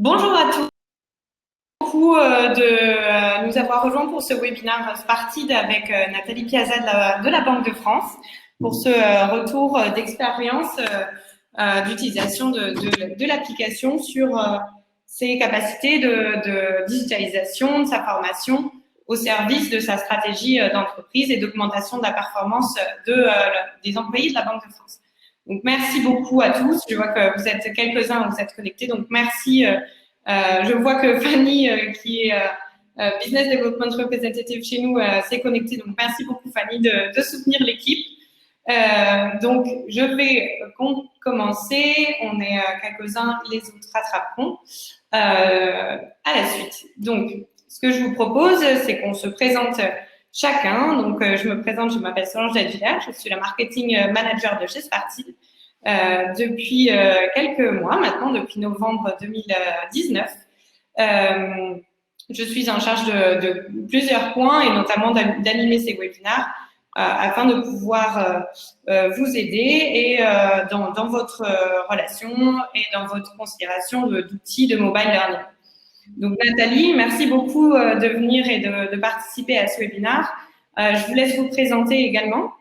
Bonjour à tous. Beaucoup de nous avoir rejoints pour ce webinaire Spartid avec Nathalie Piazza de la Banque de France pour ce retour d'expérience d'utilisation de l'application sur ses capacités de digitalisation, de sa formation au service de sa stratégie d'entreprise et d'augmentation de la performance des employés de la Banque de France. Donc, merci beaucoup à tous. Je vois que vous êtes quelques-uns, vous êtes connectés. Donc, merci. Je vois que Fanny, qui est Business Development Representative chez nous, s'est connectée. Donc, merci beaucoup, Fanny, de soutenir l'équipe. Donc, je vais commencer. On est quelques-uns, les autres rattraperont à la suite. Donc, ce que je vous propose, c'est qu'on se présente chacun. Donc, je me présente, je m'appelle Solange Dadvillers, je suis la marketing manager de chez Spartid depuis quelques mois maintenant, depuis novembre 2019. Je suis en charge de plusieurs points et notamment d'animer ces webinaires afin de pouvoir vous aider et dans votre relation et dans votre considération d'outils de mobile learning. Donc Nathalie, merci beaucoup de venir et de participer à ce webinaire. Je vous laisse vous présenter également.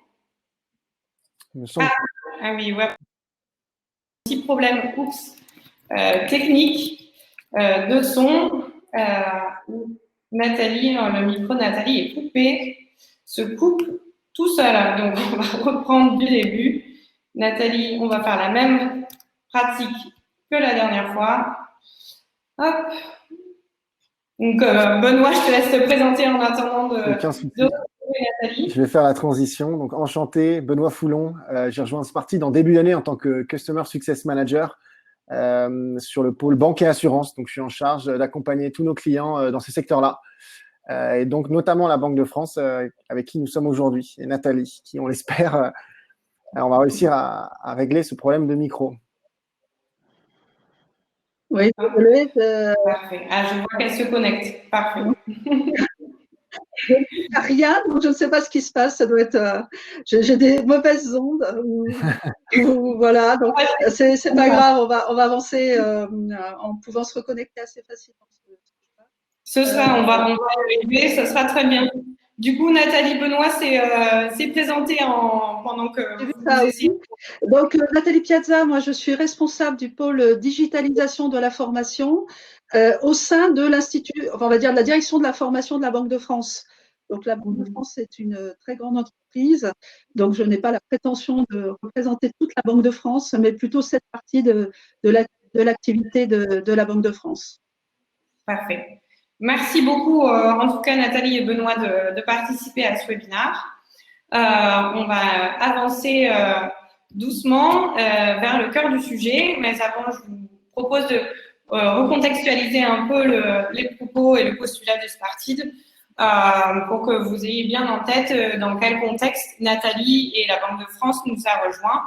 Ah oui, ouais. Petit problème technique de son. Nathalie, le micro de Nathalie est coupé, se coupe tout seul. Donc, on va reprendre du début. Nathalie, on va faire la même pratique que la dernière fois. Hop. Donc, Benoît, je te laisse te présenter en attendant de Nathalie. Je vais faire la transition. Donc, enchanté, Benoît Foulon. J'ai rejoint Spartid en début d'année en tant que Customer Success Manager sur le pôle banque et assurance. Donc, je suis en charge d'accompagner tous nos clients dans ces secteurs-là. Et donc, notamment la Banque de France, avec qui nous sommes aujourd'hui, et Nathalie, qui, on l'espère, on va réussir à régler ce problème de micro. Oui, désolé. Parfait. Ah, je vois qu'elle se connecte. Parfait. Rien, donc je ne sais pas ce qui se passe. Ça doit être. J'ai des mauvaises ondes. Voilà, donc c'est pas grave. On va avancer en pouvant se reconnecter assez facilement. Ce sera, on va arriver, ce sera très bien. Du coup, Nathalie Benoît s'est présentée pendant que vous aussi. Donc, Nathalie Piazza, moi, je suis responsable du pôle digitalisation de la formation au sein de l'Institut, enfin, on va dire de la direction de la formation de la Banque de France. Donc, la Banque de France, c'est une très grande entreprise. Donc, je n'ai pas la prétention de représenter toute la Banque de France, mais plutôt cette partie de l'activité de la Banque de France. Parfait. Merci beaucoup, en tout cas, Nathalie et Benoît, de participer à ce webinaire. On va avancer doucement vers le cœur du sujet, mais avant, je vous propose de recontextualiser un peu les propos et le postulat de Spartid pour que vous ayez bien en tête dans quel contexte Nathalie et la Banque de France nous a rejoints.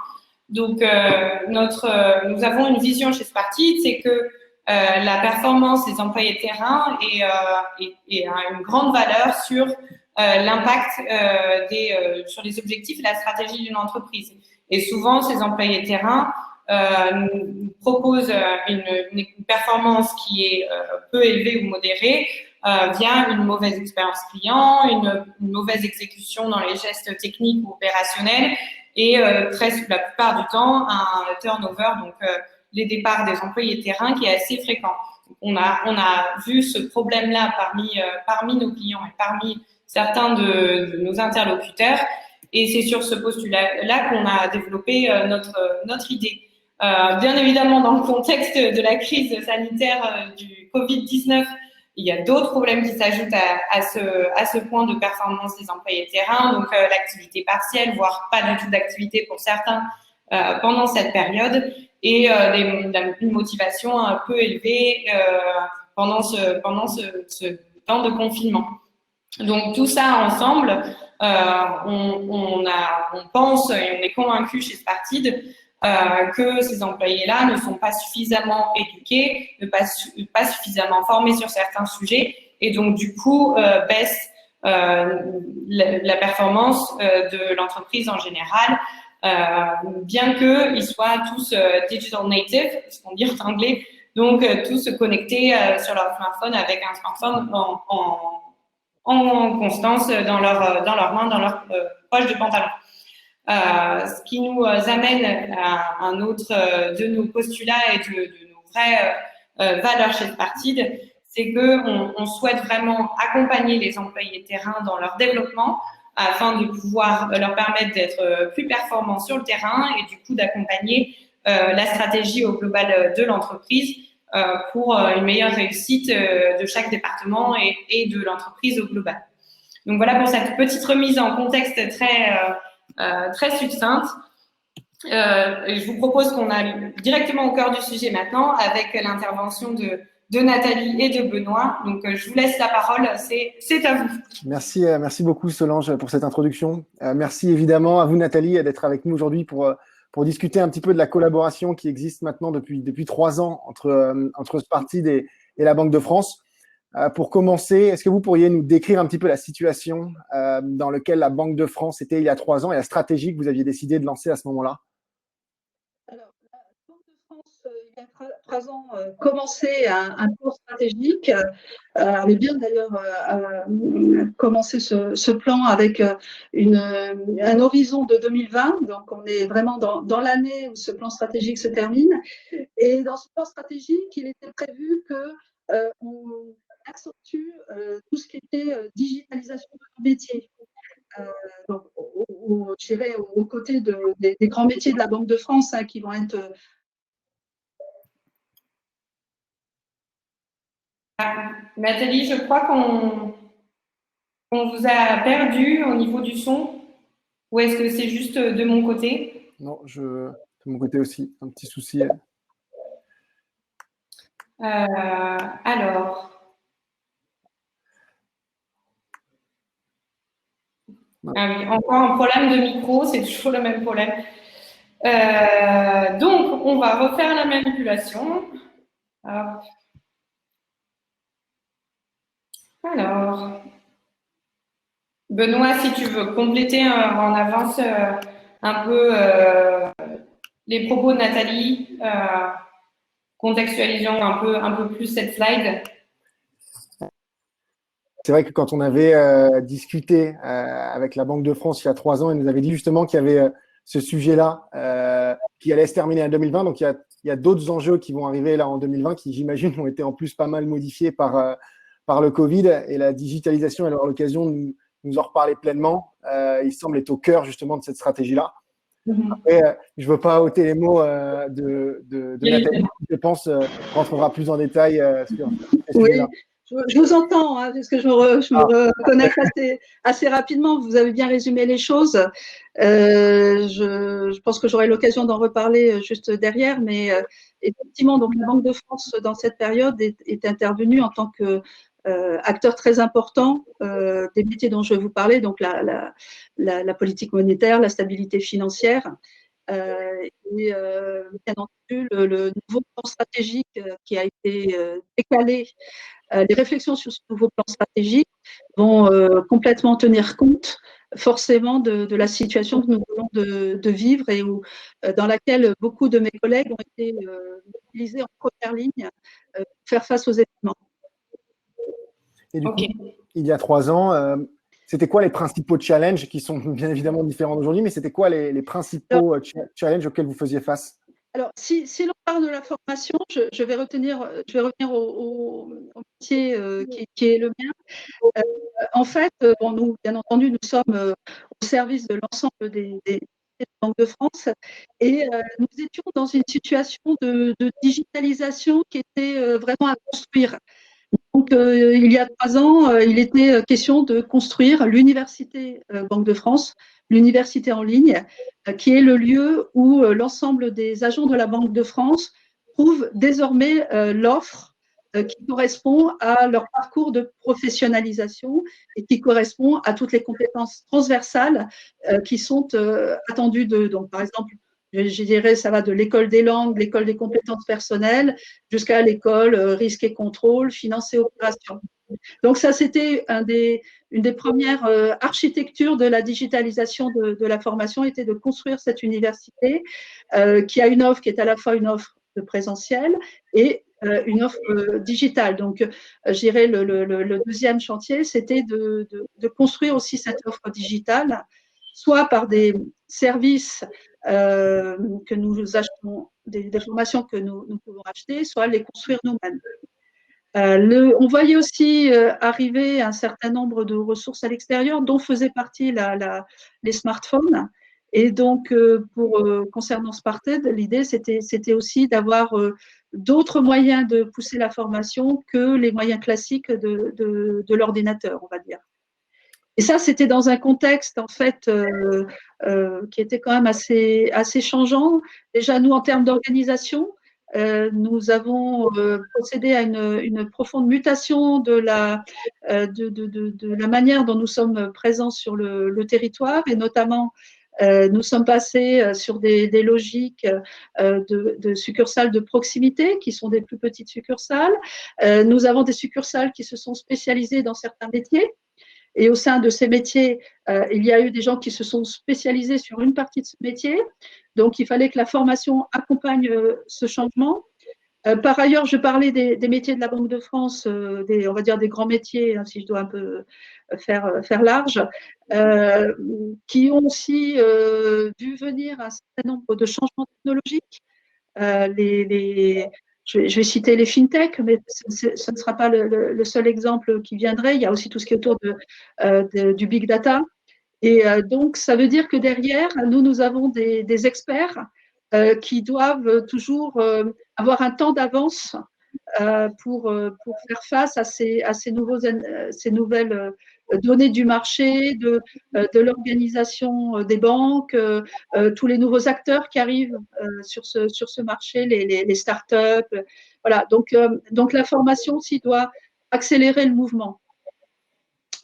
Donc, nous avons une vision chez Spartid, c'est que la performance des employés de terrain a une grande valeur sur l'impact sur les objectifs et la stratégie d'une entreprise. Et souvent, ces employés de terrain nous proposent une performance qui est peu élevée ou modérée via une mauvaise expérience client, une mauvaise exécution dans les gestes techniques ou opérationnels et la plupart du temps, un turnover, donc les départs des employés de terrain qui est assez fréquent. On a vu ce problème-là parmi nos clients et parmi certains de nos interlocuteurs, et c'est sur ce postulat-là qu'on a développé notre idée. Bien évidemment, dans le contexte de la crise sanitaire du Covid-19, il y a d'autres problèmes qui s'ajoutent à ce point de performance des employés de terrain, donc l'activité partielle, voire pas du tout d'activité pour certains pendant cette période, et une motivation un peu élevée pendant ce temps de confinement. Donc tout ça ensemble, on pense et on est convaincu chez Spartid que ces employés-là ne sont pas suffisamment éduqués, pas suffisamment formés sur certains sujets, et donc du coup baissent la performance de l'entreprise en général. Bien qu'ils soient tous digital native, ce qu'on dit en anglais, Donc, tous se connecter sur leur smartphone avec un smartphone en constance dans leur main, dans leur poche de pantalon. Ce qui nous amène à un autre de nos postulats et de nos vraies valeurs chez Spartid, c'est qu'on souhaite vraiment accompagner les employés terrain dans leur développement afin de pouvoir leur permettre d'être plus performants sur le terrain et du coup d'accompagner la stratégie au global de l'entreprise pour une meilleure réussite de chaque département et de l'entreprise au global. Donc voilà pour cette petite remise en contexte très succincte. Je vous propose qu'on aille directement au cœur du sujet maintenant avec l'intervention de Nathalie et de Benoît. Donc, je vous laisse la parole, c'est à vous. Merci beaucoup Solange pour cette introduction. Merci évidemment à vous Nathalie d'être avec nous aujourd'hui pour discuter un petit peu de la collaboration qui existe maintenant depuis 3 ans entre Spartid et la Banque de France. Pour commencer, est-ce que vous pourriez nous décrire un petit peu la situation dans laquelle la Banque de France était il y a 3 ans et la stratégie que vous aviez décidé de lancer à ce moment-là? Alors, la Banque de France, il y a 3 ans, commençait un plan stratégique. Avait bien d'ailleurs commencé ce plan avec un horizon de 2020. Donc, on est vraiment dans l'année où ce plan stratégique se termine. Et dans ce plan stratégique, il était prévu qu'on accentue tout ce qui était digitalisation de nos métiers. Donc, je dirais aux côtés des grands métiers de la Banque de France qui vont être… Nathalie, je crois qu'on vous a perdu au niveau du son. Ou est-ce que c'est juste de mon côté? Non, de mon côté aussi, un petit souci. Alors… Ah oui, encore un problème de micro, c'est toujours le même problème. Donc, on va refaire la manipulation. Hop. Alors, Benoît, si tu veux compléter en avance un peu les propos de Nathalie, contextualisant un peu plus cette slide. C'est vrai que quand on avait discuté avec la Banque de France il y a 3 ans, ils nous avaient dit justement qu'il y avait ce sujet-là qui allait se terminer en 2020. Donc, il y a d'autres enjeux qui vont arriver là en 2020 qui, j'imagine, ont été en plus pas mal modifiés par le Covid. Et la digitalisation, elle aura l'occasion de nous en reparler pleinement. Il semble être au cœur justement de cette stratégie-là. Après, je ne veux pas ôter les mots de Nathalie, qui, je pense, rentrera plus en détail sur ce sujet-là. Je vous entends, parce que je me reconnecte assez rapidement. Vous avez bien résumé les choses. Je pense que j'aurai l'occasion d'en reparler juste derrière, mais effectivement, donc la Banque de France dans cette période est intervenue en tant que acteur très important des métiers dont je vais vous parler, donc la politique monétaire, la stabilité financière. Et bien entendu, le nouveau plan stratégique qui a été décalé. Les réflexions sur ce nouveau plan stratégique vont complètement tenir compte forcément de la situation que nous venons de vivre et dans laquelle beaucoup de mes collègues ont été mobilisés en première ligne pour faire face aux événements. Et du coup, il y a 3 ans, c'était quoi les principaux challenges qui sont bien évidemment différents d'aujourd'hui, mais c'était quoi les principaux challenges auxquels vous faisiez face? Alors, si l'on parle de la formation, je vais revenir au métier qui est le mien. En fait, nous, bien entendu, nous sommes au service de l'ensemble des Banques de France et nous étions dans une situation de digitalisation qui était vraiment à construire. Donc, il y a 3 ans, il était question de construire l'université Banque de France, l'université en ligne, qui est le lieu où l'ensemble des agents de la Banque de France trouvent désormais l'offre qui correspond à leur parcours de professionnalisation et qui correspond à toutes les compétences transversales qui sont attendues d'eux. Donc, par exemple, je dirais, ça va de l'école des langues, l'école des compétences personnelles, jusqu'à l'école risque et contrôle, finance et opération. Donc ça, c'était une des premières architectures de la digitalisation de la formation, était de construire cette université qui a une offre qui est à la fois une offre de présentiel et une offre digitale. Donc, je dirais le deuxième chantier, c'était de construire aussi cette offre digitale, soit par des services que nous achetons, des formations que nous pouvons acheter, soit les construire nous-mêmes. On voyait aussi arriver un certain nombre de ressources à l'extérieur, dont faisaient partie les smartphones. Et donc, concernant Sparted, l'idée, c'était aussi d'avoir d'autres moyens de pousser la formation que les moyens classiques de l'ordinateur, on va dire. Et ça, c'était dans un contexte, en fait, qui était quand même assez changeant. Déjà, nous, en termes d'organisation, nous avons procédé à une profonde mutation de la manière dont nous sommes présents sur le territoire, et notamment nous sommes passés sur des logiques de succursales de proximité, qui sont des plus petites succursales. Nous avons des succursales qui se sont spécialisées dans certains métiers. Et au sein de ces métiers, il y a eu des gens qui se sont spécialisés sur une partie de ce métier. Donc, il fallait que la formation accompagne ce changement. Par ailleurs, je parlais des métiers de la Banque de France, on va dire des grands métiers, hein, si je dois un peu faire large, qui ont aussi vu venir un certain nombre de changements technologiques. Je vais citer les fintech, mais ce ne sera pas le seul exemple qui viendrait. Il y a aussi tout ce qui est autour du big data. Et donc, ça veut dire que derrière, nous avons des experts qui doivent toujours avoir un temps d'avance pour faire face à ces nouvelles données du marché, de l'organisation des banques, tous les nouveaux acteurs qui arrivent sur ce marché, les startups. Voilà, donc la formation aussi doit accélérer le mouvement.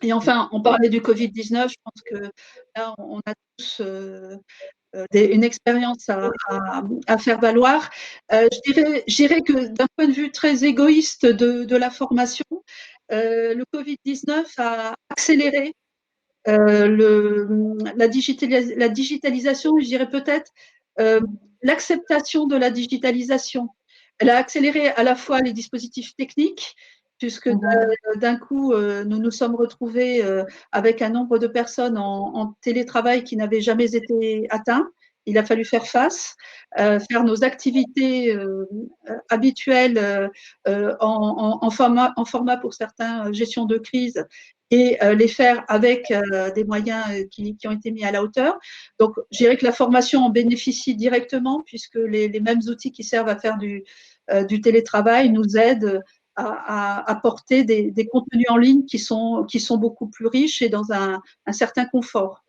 Et enfin, on parlait du Covid-19, je pense que là, on a tous une expérience à faire valoir. Je dirais que d'un point de vue très égoïste de la formation, le Covid-19 a accéléré la digitalisation, je dirais peut-être l'acceptation de la digitalisation. Elle a accéléré à la fois les dispositifs techniques, puisque d'un coup, nous nous sommes retrouvés avec un nombre de personnes en télétravail qui n'avait jamais été atteint. Il a fallu faire face, faire nos activités habituelles en format pour certains, gestion de crise, et les faire avec des moyens qui ont été mis à la hauteur. Donc, je dirais que la formation en bénéficie directement, puisque les mêmes outils qui servent à faire du télétravail nous aident à apporter des contenus en ligne qui sont beaucoup plus riches et dans un certain confort.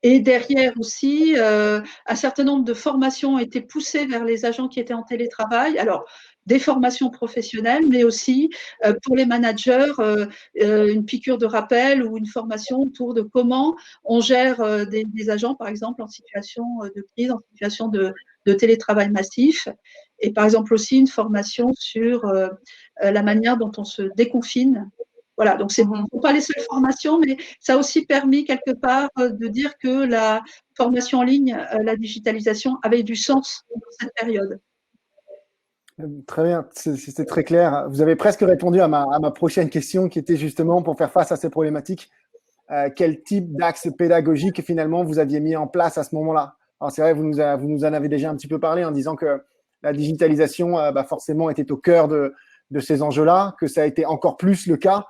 Et derrière aussi, un certain nombre de formations ont été poussées vers les agents qui étaient en télétravail. Alors, des formations professionnelles, mais aussi pour les managers, une piqûre de rappel ou une formation autour de comment on gère des agents, par exemple, en situation de crise, en situation de télétravail massif. Et par exemple aussi une formation sur la manière dont on se déconfine. Voilà, donc ce ne sont pas les seules formations, mais ça a aussi permis quelque part de dire que la formation en ligne, la digitalisation avait du sens dans cette période. Très bien, c'était très clair. Vous avez presque répondu à ma prochaine question qui était justement pour faire face à ces problématiques. Quel type d'axe pédagogique finalement vous aviez mis en place à ce moment-là? Alors c'est vrai, vous nous en avez déjà un petit peu parlé en disant que la digitalisation forcément était au cœur de ces enjeux-là, que ça a été encore plus le cas,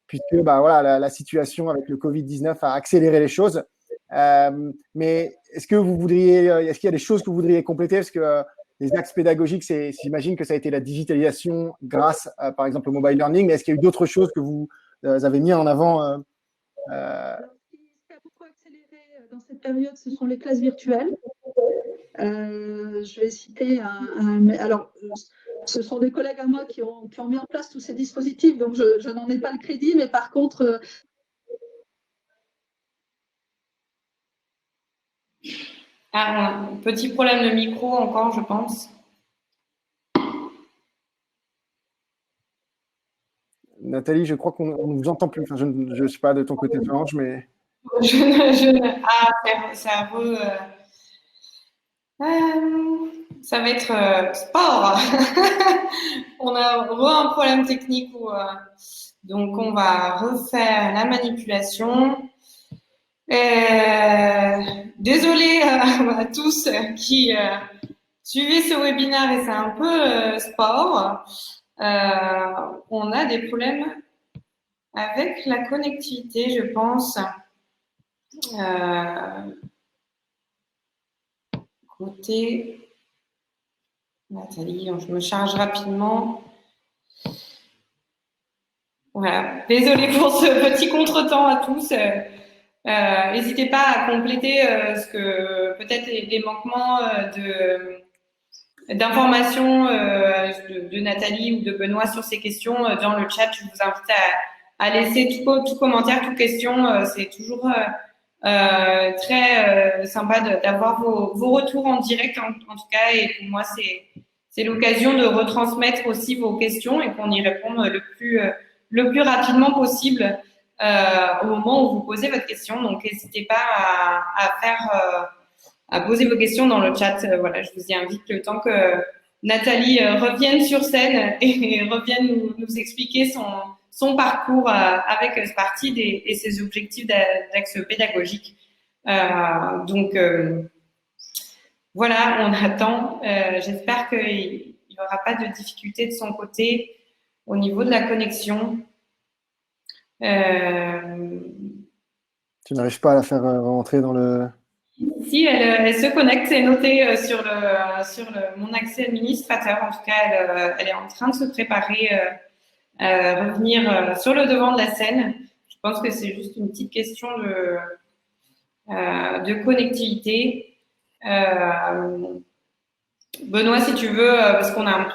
puisque la situation avec le Covid-19 a accéléré les choses. Mais est-ce qu'il y a des choses que vous voudriez compléter? Parce que les axes pédagogiques, j'imagine que ça a été la digitalisation grâce, par exemple, au mobile learning, mais est-ce qu'il y a eu d'autres choses que vous avez mis en avant Ce qui a beaucoup accéléré dans cette période, ce sont les classes virtuelles. Je vais citer alors, ce sont des collègues à moi qui ont mis en place tous ces dispositifs, donc je n'en ai pas le crédit, mais par contre… petit problème de micro encore, je pense. Nathalie, je crois qu'on ne vous entend plus. Enfin, je ne sais pas de ton côté, Solange, mais… Ça Ça va être sport. On a un problème technique donc on va refaire la manipulation. Désolée à tous qui suivez ce webinaire et c'est un peu sport. On a des problèmes avec la connectivité, je pense. Côté Nathalie, je me charge rapidement. Voilà. Désolée pour ce petit contretemps à tous. N'hésitez pas à compléter ce que peut-être les manquements d'informations de Nathalie ou de Benoît sur ces questions dans le chat. Je vous invite à laisser tout commentaire, toute question. C'est toujours très sympa d'avoir vos retours en direct en tout cas. Et pour moi, c'est l'occasion de retransmettre aussi vos questions et qu'on y réponde le plus rapidement possible au moment où vous posez votre question. Donc, n'hésitez pas à poser vos questions dans le chat. Voilà, je vous y invite le temps que Nathalie revienne sur scène et revienne nous expliquer son parcours avec Spartid et ses objectifs d'axe pédagogique. Donc, voilà, on attend. J'espère qu'il n'y aura pas de difficulté de son côté au niveau de la connexion. Tu n'arrives pas à la faire rentrer dans le… Si, elle se connecte, c'est noté sur mon accès administrateur. En tout cas, elle est en train de se préparer à revenir sur le devant de la scène. Je pense que c'est juste une petite question de connectivité. Benoît, si tu veux, parce qu'on a un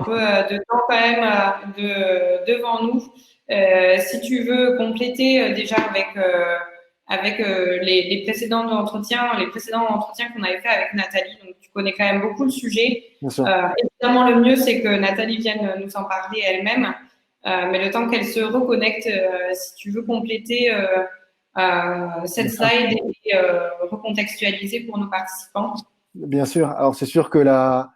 peu de temps quand même devant nous, si tu veux compléter déjà avec les précédents entretiens qu'on avait fait avec Nathalie. Donc, tu connais quand même beaucoup le sujet. Bien sûr. Évidemment, le mieux, c'est que Nathalie vienne nous en parler elle-même. Mais le temps qu'elle se reconnecte, si tu veux compléter cette slide et recontextualiser pour nos participants. Bien sûr. Alors, c'est sûr que la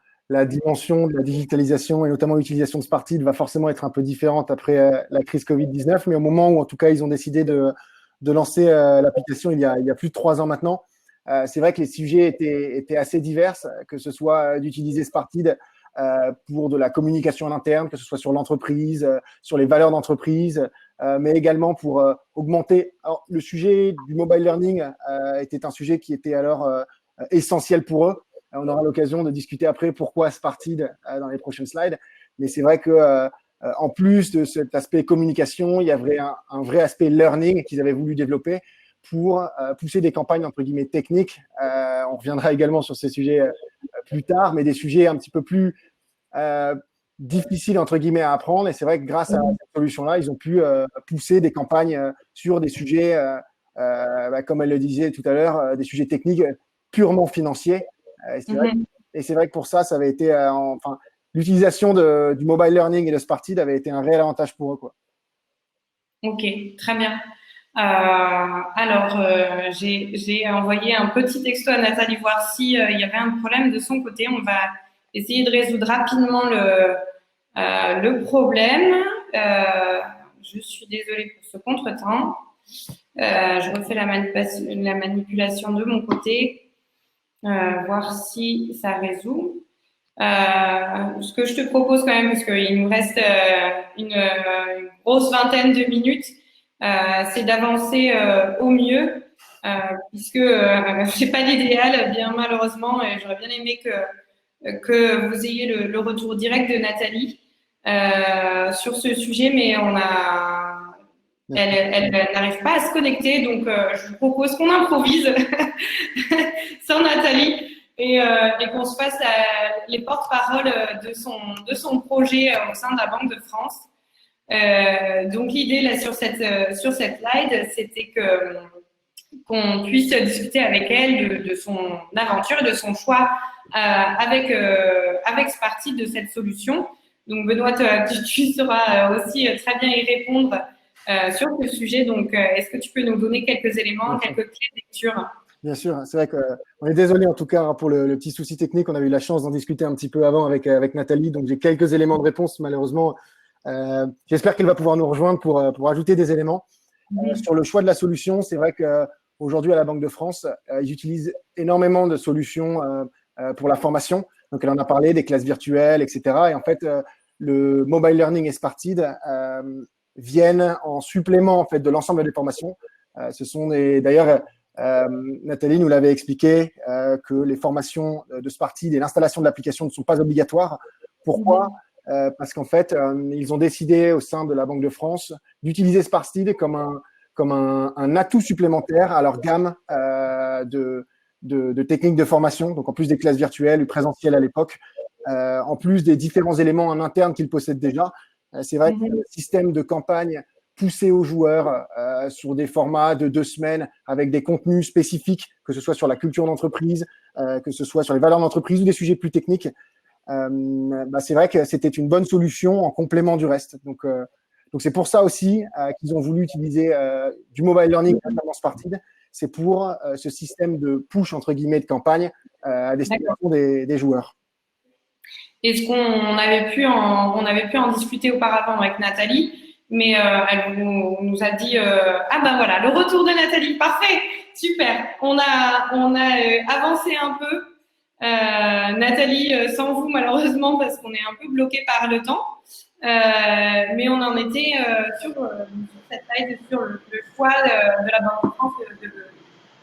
dimension de la digitalisation et notamment l'utilisation de Spartid va forcément être un peu différente après la crise Covid-19. Mais au moment où, en tout cas, ils ont décidé de lancer l'application il y a plus de 3 ans maintenant, c'est vrai que les sujets étaient assez divers, que ce soit d'utiliser Spartid pour de la communication à l'interne, que ce soit sur l'entreprise, sur les valeurs d'entreprise, mais également pour augmenter. Alors, le sujet du mobile learning était un sujet qui était alors essentiel pour eux. On aura l'occasion de discuter après pourquoi Spartid dans les prochaines slides. Mais c'est vrai que en plus de cet aspect communication, il y avait un vrai aspect learning qu'ils avaient voulu développer pour pousser des campagnes entre guillemets techniques. On reviendra également sur ces sujets plus tard, mais des sujets un petit peu plus difficiles entre guillemets à apprendre. Et c'est vrai que grâce à cette solution-là, ils ont pu pousser des campagnes sur des sujets, comme elle le disait tout à l'heure, des sujets techniques purement financiers. Et c'est vrai que pour ça avait été l'utilisation du mobile learning et de Spartid avait été un réel avantage pour eux, quoi. Ok, très bien. Alors, j'ai envoyé un petit texto à Nathalie voir s'il y avait un problème de son côté. On va essayer de résoudre rapidement le problème. Je suis désolée pour ce contretemps. Je refais la manipulation de mon côté. Voir si ça résout. Ce que je te propose quand même, parce qu'il nous reste une grosse vingtaine de minutes, c'est d'avancer au mieux, puisque c'est pas l'idéal, bien malheureusement, et j'aurais bien aimé que vous ayez le retour direct de Nathalie sur ce sujet, mais elle n'arrive pas à se connecter, donc je vous propose qu'on improvise sans Nathalie et qu'on se fasse les porte-paroles de son projet au sein de la Banque de France. Donc l'idée là sur cette slide, c'était qu'on puisse discuter avec elle de son aventure, de son choix avec Spartid de cette solution. Donc Benoît, tu sauras aussi très bien y répondre sur ce sujet. Donc est-ce que tu peux nous donner quelques éléments, quelques clés de lecture? Bien sûr, c'est vrai qu'on est désolé en tout cas pour le petit souci technique. On a eu la chance d'en discuter un petit peu avant avec Nathalie, donc j'ai quelques éléments de réponse malheureusement. J'espère qu'elle va pouvoir nous rejoindre pour ajouter des éléments. Sur le choix de la solution, c'est vrai qu'aujourd'hui à la Banque de France, ils utilisent énormément de solutions pour la formation. Donc elle en a parlé, des classes virtuelles, etc. Et en fait, le mobile learning et Spartid viennent en supplément en fait de l'ensemble des formations. Ce sont d'ailleurs Nathalie nous l'avait expliqué que les formations de Spartid et l'installation de l'application ne sont pas obligatoires. Pourquoi ? Parce qu'en fait, ils ont décidé au sein de la Banque de France d'utiliser Spartid comme un atout supplémentaire à leur gamme de techniques de formation. Donc, en plus des classes virtuelles, du présentiel à l'époque, en plus des différents éléments en interne qu'ils possèdent déjà. C'est vrai que le système de campagne poussé aux joueurs sur des formats de 2 semaines avec des contenus spécifiques, que ce soit sur la culture d'entreprise, que ce soit sur les valeurs d'entreprise ou des sujets plus techniques, c'est vrai que c'était une bonne solution en complément du reste. Donc c'est pour ça aussi qu'ils ont voulu utiliser du mobile learning, notamment Spartid. C'est pour ce système de push, entre guillemets, de campagne à destination des joueurs. Et ce qu'on avait pu en discuter auparavant avec Nathalie, mais elle nous a dit ah ben voilà, le retour de Nathalie, parfait, super. On a avancé un peu. Nathalie, sans vous malheureusement parce qu'on est un peu bloqué par le temps, mais on en était sur cette slide, sur le choix de la Banque de France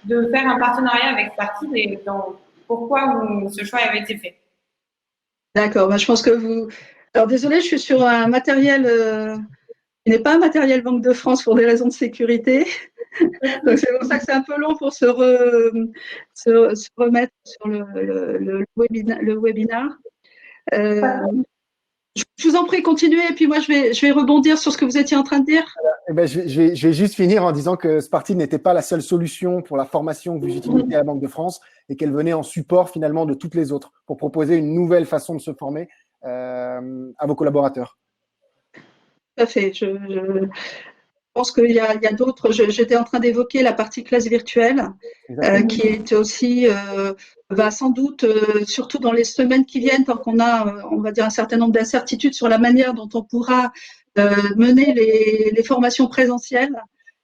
de faire un partenariat avec Spartid et pourquoi ce choix avait été fait. D'accord, je pense que vous… Alors désolée, je suis sur un matériel qui n'est pas un matériel Banque de France pour des raisons de sécurité. Donc c'est pour ça que c'est un peu long pour se remettre sur le webinaire. Je vous en prie, continuez, et puis moi je vais rebondir sur ce que vous étiez en train de dire. Je vais juste finir en disant que Spartid n'était pas la seule solution pour la formation que vous utilisez à la Banque de France et qu'elle venait en support finalement de toutes les autres pour proposer une nouvelle façon de se former à vos collaborateurs. Tout à fait. Je pense qu'il y a d'autres. J'étais en train d'évoquer la partie classe virtuelle qui est aussi, va sans doute, surtout dans les semaines qui viennent, tant qu'on a, on va dire, un certain nombre d'incertitudes sur la manière dont on pourra mener les formations présentielles.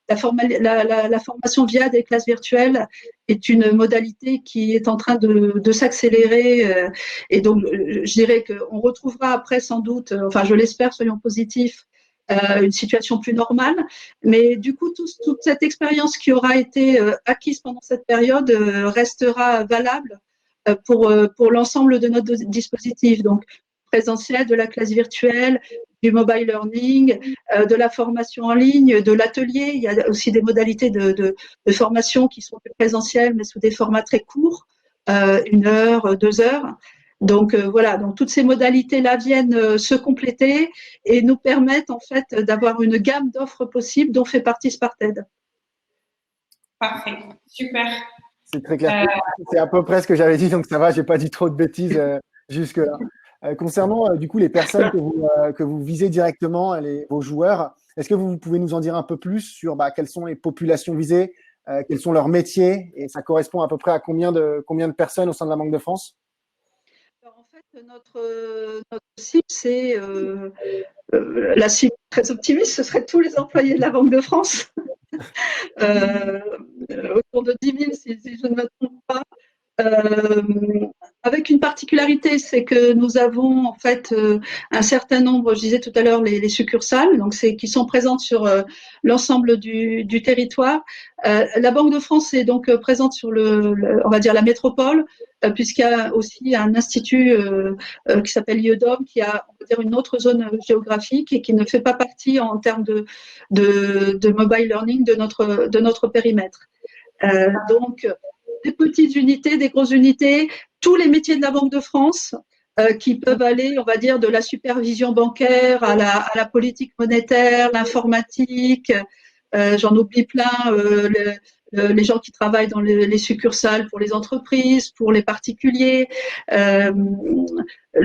La formation via des classes virtuelles est une modalité qui est en train de s'accélérer. Et donc, je dirais qu'on retrouvera après sans doute, enfin je l'espère, soyons positifs, une situation plus normale. Mais du coup, toute cette expérience qui aura été acquise pendant cette période restera valable pour l'ensemble de notre dispositif. Donc, présentiel, de la classe virtuelle, du mobile learning, de la formation en ligne, de l'atelier. Il y a aussi des modalités de formation qui sont présentielles, mais sous des formats très courts, 1 heure, 2 heures. Donc voilà, donc toutes ces modalités-là viennent se compléter et nous permettent en fait d'avoir une gamme d'offres possibles dont fait partie Sparted. Parfait, super. C'est très clair. C'est à peu près ce que j'avais dit, donc ça va, j'ai pas dit trop de bêtises jusque-là. Concernant du coup les personnes que vous visez directement, vos joueurs, est-ce que vous pouvez nous en dire un peu plus sur quelles sont les populations visées, quels sont leurs métiers, et ça correspond à peu près à combien de personnes au sein de la Banque de France? Alors, en fait, notre cible, c'est la cible très optimiste, ce serait tous les employés de la Banque de France, autour de 10 000 si je ne me trompe pas. Avec une particularité, c'est que nous avons en fait un certain nombre, je disais tout à l'heure, les succursales, donc qui sont présentes sur l'ensemble du territoire. La Banque de France est donc présente sur on va dire la métropole, puisqu'il y a aussi un institut qui s'appelle l'IEDOM, qui a, on va dire, une autre zone géographique et qui ne fait pas partie en termes de mobile learning de notre périmètre. Donc des petites unités, des grosses unités, tous les métiers de la Banque de France qui peuvent aller, on va dire, de la supervision bancaire à la politique monétaire, l'informatique, j'en oublie plein, les gens qui travaillent dans les succursales pour les entreprises, pour les particuliers,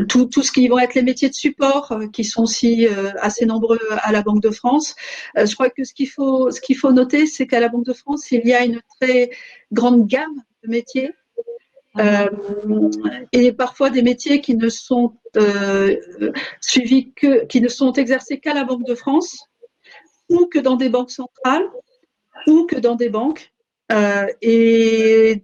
tout ce qui vont être les métiers de support, qui sont aussi assez nombreux à la Banque de France. Je crois que ce qu'il faut noter, c'est qu'à la Banque de France, il y a une très grande gamme de métiers. Et parfois des métiers qui ne sont qui ne sont exercés qu'à la Banque de France, ou que dans des banques centrales, ou que dans des banques, et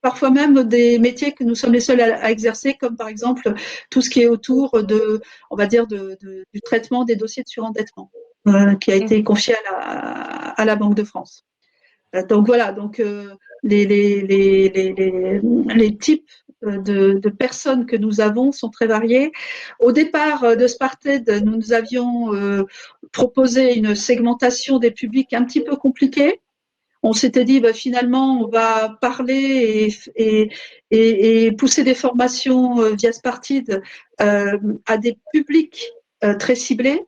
parfois même des métiers que nous sommes les seuls à exercer, comme par exemple tout ce qui est autour on va dire, du traitement des dossiers de surendettement, qui a été confié à la Banque de France. Donc voilà, les types de personnes que nous avons sont très variés. Au départ de Sparted, nous avions proposé une segmentation des publics un petit peu compliquée. On s'était dit, finalement, on va parler et pousser des formations via Sparted à des publics très ciblés.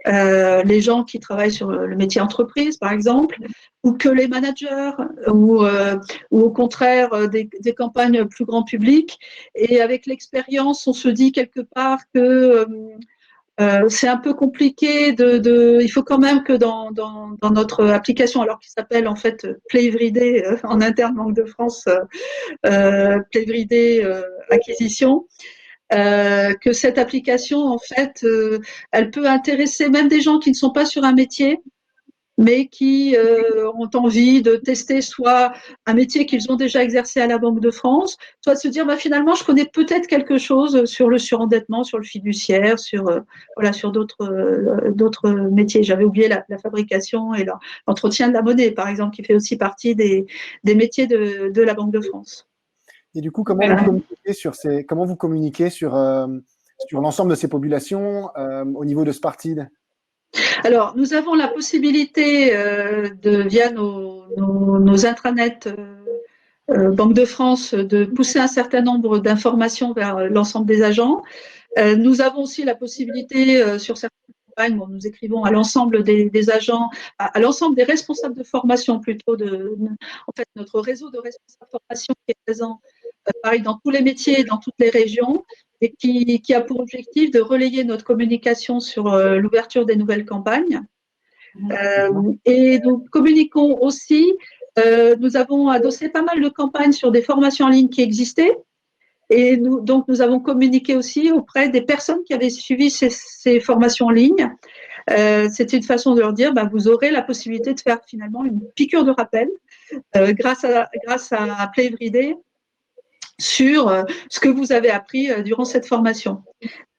Les gens qui travaillent sur le métier entreprise, par exemple, ou que les managers, ou au contraire des campagnes plus grand public. Et avec l'expérience, on se dit quelque part que c'est un peu compliqué il faut quand même que dans notre application, alors qui s'appelle en fait Play Everyday en interne Banque de France, Play Everyday acquisition, que cette application, en fait, elle peut intéresser même des gens qui ne sont pas sur un métier, mais qui ont envie de tester soit un métier qu'ils ont déjà exercé à la Banque de France, soit de se dire finalement je connais peut-être quelque chose sur le surendettement, sur le fiduciaire, sur d'autres métiers. J'avais oublié la fabrication et l'entretien de la monnaie, par exemple, qui fait aussi partie des métiers de la Banque de France. Et du coup, comment vous communiquez sur l'ensemble de ces populations au niveau de Sparted? Alors, nous avons la possibilité, via nos intranets Banque de France, de pousser un certain nombre d'informations vers l'ensemble des agents. Nous avons aussi la possibilité, sur certaines campagnes, nous écrivons à l'ensemble des agents, à l'ensemble des responsables de formation plutôt, en fait, notre réseau de responsables de formation qui est présent, pareil, dans tous les métiers, dans toutes les régions, et qui a pour objectif de relayer notre communication sur l'ouverture des nouvelles campagnes. Et nous communiquons aussi, nous avons adossé pas mal de campagnes sur des formations en ligne qui existaient, et donc nous avons communiqué aussi auprès des personnes qui avaient suivi ces formations en ligne. C'était une façon de leur dire, vous aurez la possibilité de faire finalement une piqûre de rappel grâce à Play Everyday sur ce que vous avez appris durant cette formation.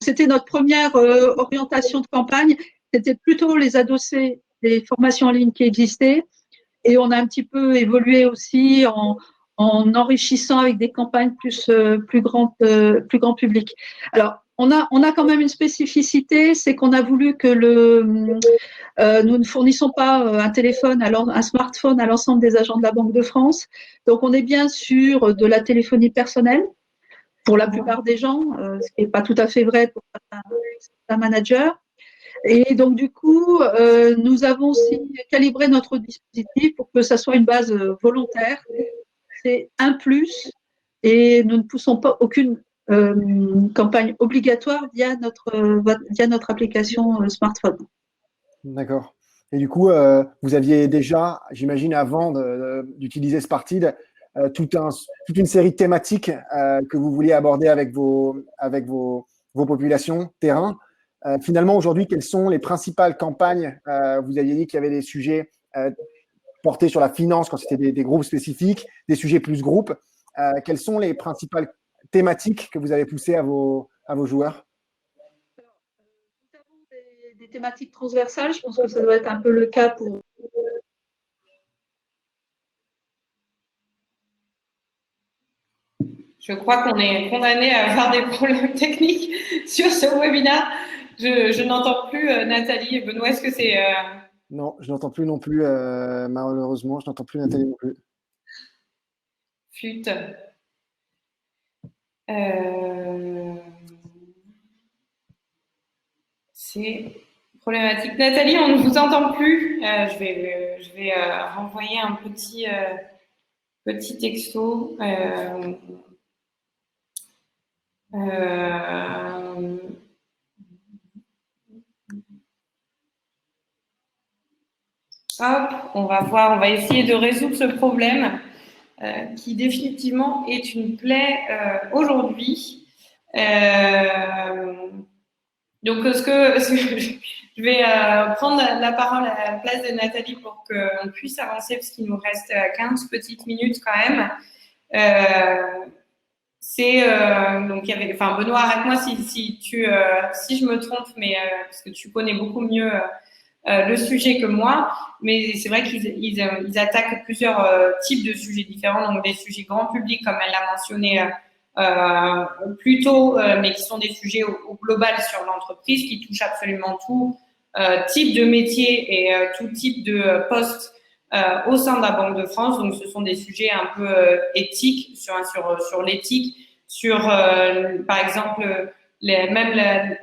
C'était notre première orientation de campagne, c'était plutôt les adosser des formations en ligne qui existaient, et on a un petit peu évolué aussi en enrichissant avec des campagnes plus grand public. Alors, on a quand même une spécificité, c'est qu'on a voulu que nous ne fournissons pas un smartphone à l'ensemble des agents de la Banque de France. Donc, on est bien sûr de la téléphonie personnelle pour la plupart des gens, ce qui n'est pas tout à fait vrai pour certains managers. Et donc, du coup, nous avons aussi calibré notre dispositif pour que ça soit une base volontaire. C'est un plus, et nous ne poussons pas aucune campagne obligatoire via notre application smartphone. D'accord. Et du coup, vous aviez déjà, j'imagine, avant d'utiliser Sparted, toute une série de thématiques que vous vouliez aborder avec vos populations terrain. Finalement, aujourd'hui, quelles sont les principales campagnes? Vous aviez dit qu'il y avait des sujets portés sur la finance quand c'était des groupes spécifiques, des sujets plus groupes. Quelles sont les principales thématiques que vous avez poussées à vos joueurs? Nous avons des thématiques transversales. Je pense que ça doit être un peu le cas pour. Je crois qu'on est condamné à avoir des problèmes techniques sur ce webinaire. Je n'entends plus Nathalie et Benoît. Est-ce que c'est… Non, je n'entends plus non plus, malheureusement. Je n'entends plus Nathalie non plus. Flûte. C'est Problématique. Nathalie, on ne vous entend plus. Je vais renvoyer un petit texto. Hop, on va voir, on va essayer de résoudre ce problème qui définitivement est une plaie aujourd'hui. Donc, je vais prendre la parole à la place de Nathalie pour qu'on puisse avancer parce qu'il nous reste 15 petites minutes quand même. Donc il y avait, enfin Benoît, arrête-moi si je me trompe, mais parce que tu connais beaucoup mieux le sujet que moi, mais c'est vrai qu'ils attaquent plusieurs types de sujets différents, donc des sujets grand public comme elle l'a mentionné plus tôt, mais qui sont des sujets au global sur l'entreprise, qui touchent absolument tout type de métier et tout type de poste au sein de la Banque de France. Donc ce sont des sujets un peu éthiques sur l'éthique, sur par exemple la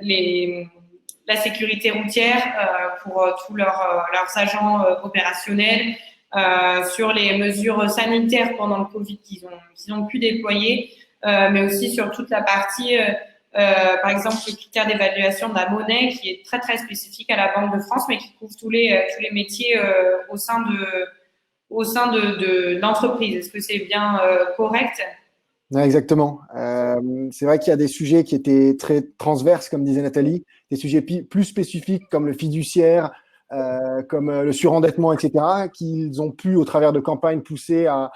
sécurité routière pour tous leurs agents opérationnels, sur les mesures sanitaires pendant le Covid qu'ils ont pu déployer, mais aussi sur toute la partie, par exemple, le critère d'évaluation de la monnaie qui est très très spécifique à la Banque de France, mais qui couvre tous les métiers au sein de l'entreprise. Est-ce que c'est bien correct? Ouais, exactement. C'est vrai qu'il y a des sujets qui étaient très transverses, comme disait Nathalie, des sujets plus spécifiques comme le fiduciaire, comme le surendettement, etc., qu'ils ont pu, au travers de campagnes, pousser à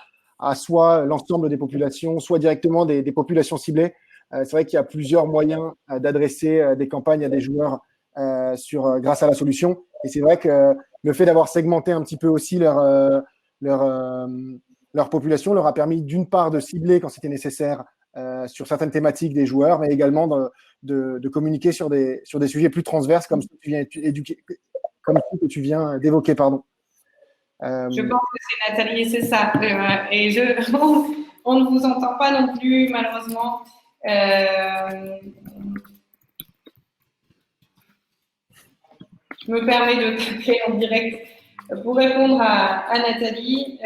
soit l'ensemble des populations, soit directement des populations ciblées. C'est vrai qu'il y a plusieurs moyens d'adresser des campagnes à des joueurs grâce à la solution. Et c'est vrai que le fait d'avoir segmenté un petit peu aussi leur population leur a permis d'une part de cibler quand c'était nécessaire sur certaines thématiques des joueurs, mais également de communiquer sur des sujets plus transverses comme ce que tu viens d'évoquer, pardon. Je pense que c'est Nathalie, c'est ça. On ne vous entend pas non plus, malheureusement. Je me permets de taper en direct pour répondre à Nathalie.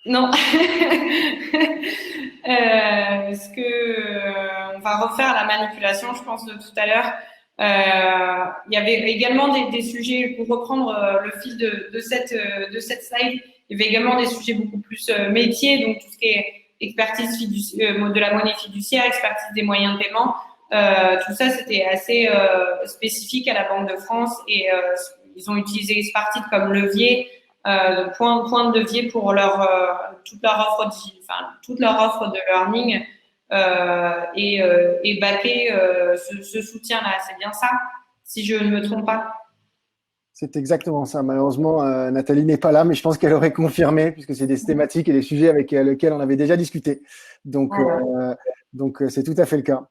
Non. On va refaire la manipulation, je pense, de tout à l'heure. Il y avait également des sujets, pour reprendre le fil de cette slide, il y avait également des sujets beaucoup plus métiers, donc tout ce qui est expertise de la monnaie fiduciaire, expertise des moyens de paiement. Tout ça, c'était assez spécifique à la Banque de France et ils ont utilisé Spartit comme levier, point de levier pour toute leur offre de learning et backer ce soutien-là. C'est bien ça, si je ne me trompe pas. C'est exactement ça. Malheureusement, Nathalie n'est pas là, mais je pense qu'elle aurait confirmé, puisque c'est des thématiques et des sujets avec lesquels on avait déjà discuté. Donc, c'est tout à fait le cas.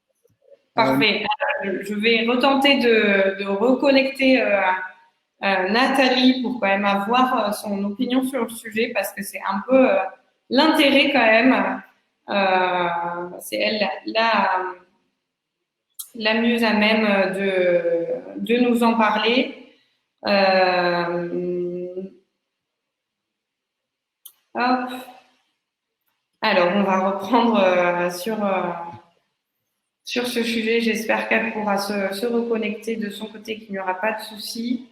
Parfait. Je vais retenter de reconnecter Nathalie pour quand même avoir son opinion sur le sujet, parce que c'est un peu l'intérêt quand même. C'est elle la mieux à même de nous en parler. Hop. Alors, on va reprendre sur ce sujet. J'espère qu'elle pourra se reconnecter de son côté, qu'il n'y aura pas de souci.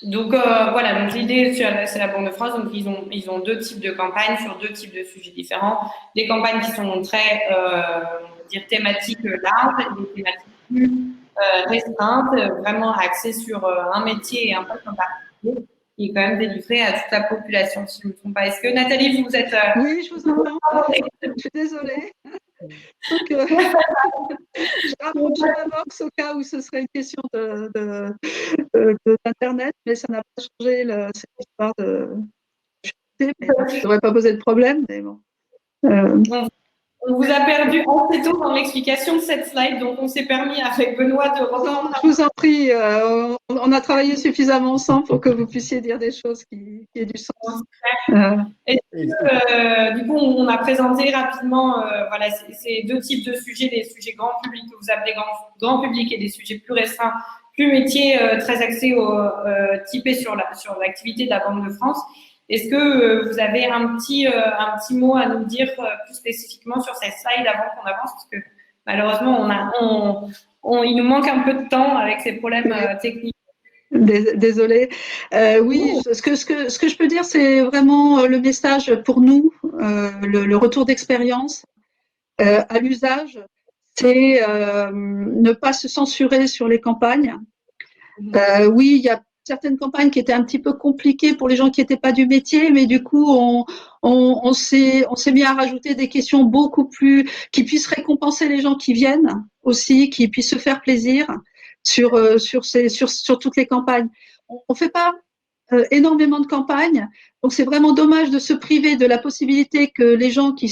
Donc voilà, donc l'idée c'est la Banque de France, donc ils ont deux types de campagnes sur deux types de sujets différents, des campagnes qui sont très on peut dire thématiques larges, et des thématiques plus restreintes, vraiment axées sur un métier et un poste en particulier, qui est quand même délivré à toute la population, si je ne me trompe pas. Est-ce que Nathalie, vous êtes Oui, je vous entends. Je suis désolée. Donc, je rapproche l'amorce au cas où ce serait une question d'Internet, mais ça n'a pas changé cette histoire de… Mais ça ne devrait pas poser de problème, mais bon. On vous a perdu assez tôt dans l'explication de cette slide, donc on s'est permis avec Benoît de reprendre. Je vous en prie, on a travaillé suffisamment ensemble pour que vous puissiez dire des choses qui aient du sens. Du coup, on a présenté rapidement voilà, ces deux types de sujets, des sujets grand public que vous appelez grand public et des sujets plus restreints, plus métiers, très axés typés sur l'activité de la Banque de France. Est-ce que vous avez un petit mot à nous dire plus spécifiquement sur cette slide avant qu'on avance, parce que malheureusement, il nous manque un peu de temps avec ces problèmes techniques. Désolée. Oui, ce que je peux dire, c'est vraiment le message pour nous, le retour d'expérience à l'usage, c'est ne pas se censurer sur les campagnes. Oui, il y a certaines campagnes qui étaient un petit peu compliquées pour les gens qui n'étaient pas du métier, mais du coup, on s'est mis à rajouter des questions beaucoup plus qui puissent récompenser les gens qui viennent aussi, qui puissent se faire plaisir sur toutes les campagnes. On fait pas énormément de campagnes, donc c'est vraiment dommage de se priver de la possibilité que les gens qui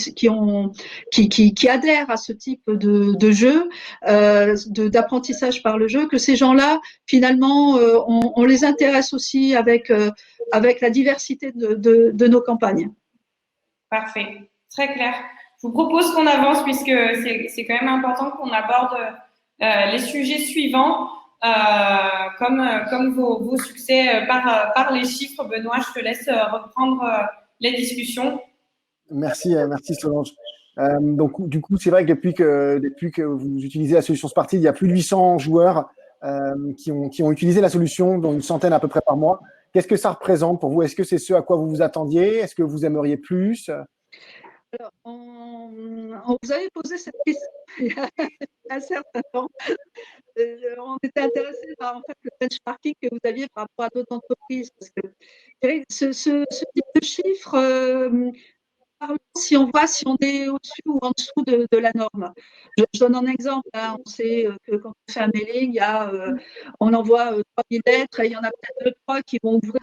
adhèrent à ce type de jeu, d'apprentissage par le jeu, que ces gens-là finalement on les intéresse aussi avec la diversité de nos campagnes. Parfait, très clair. Je vous propose qu'on avance puisque c'est quand même important qu'on aborde les sujets suivants. Comme vos succès par les chiffres. Benoît, je te laisse reprendre les discussions. Merci Solange. Donc, du coup, c'est vrai que depuis que vous utilisez la solution Sparty, il y a plus de 800 joueurs qui ont utilisé la solution, dont une centaine à peu près par mois. Qu'est-ce que ça représente pour vous? Est-ce que c'est ce à quoi vous vous attendiez? Est-ce que vous aimeriez plus? Alors, on vous avait posé cette question il y a un certain temps. On était intéressé par en fait, le benchmarking que vous aviez par rapport à d'autres entreprises. Parce que ce type de chiffre, si on est au-dessus ou en dessous de la norme. Je donne un exemple. Hein. On sait que quand on fait un mailing, on envoie 3000 lettres et il y en a peut-être 2-3 qui vont ouvrir,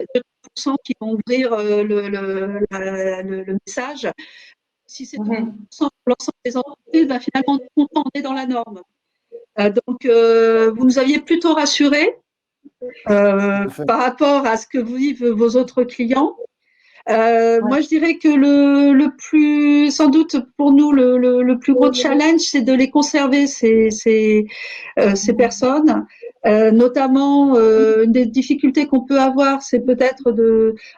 2% qui vont ouvrir le message. Si c'est 2% pour l'ensemble des entreprises, ben finalement, on est dans la norme. Donc, vous nous aviez plutôt rassurés par rapport à ce que vivent vos autres clients. Moi, je dirais que le plus, sans doute pour nous, le plus gros challenge, c'est de les conserver, ces personnes. Notamment, une des difficultés qu'on peut avoir, c'est peut-être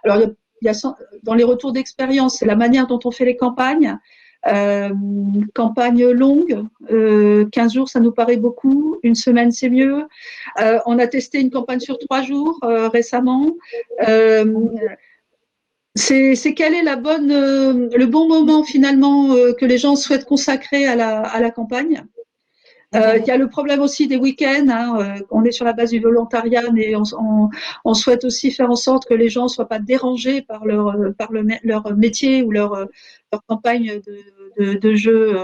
alors, il y a dans les retours d'expérience, c'est la manière dont on fait les campagnes. Campagne longue, 15 jours, ça nous paraît beaucoup. Une semaine, c'est mieux. On a testé une campagne sur 3 jours récemment. C'est quel est le bon moment finalement que les gens souhaitent consacrer à la campagne. Il y a le problème aussi des week-ends. Hein, on est sur la base du volontariat, mais on souhaite aussi faire en sorte que les gens ne soient pas dérangés par leur métier ou leur campagne de jeu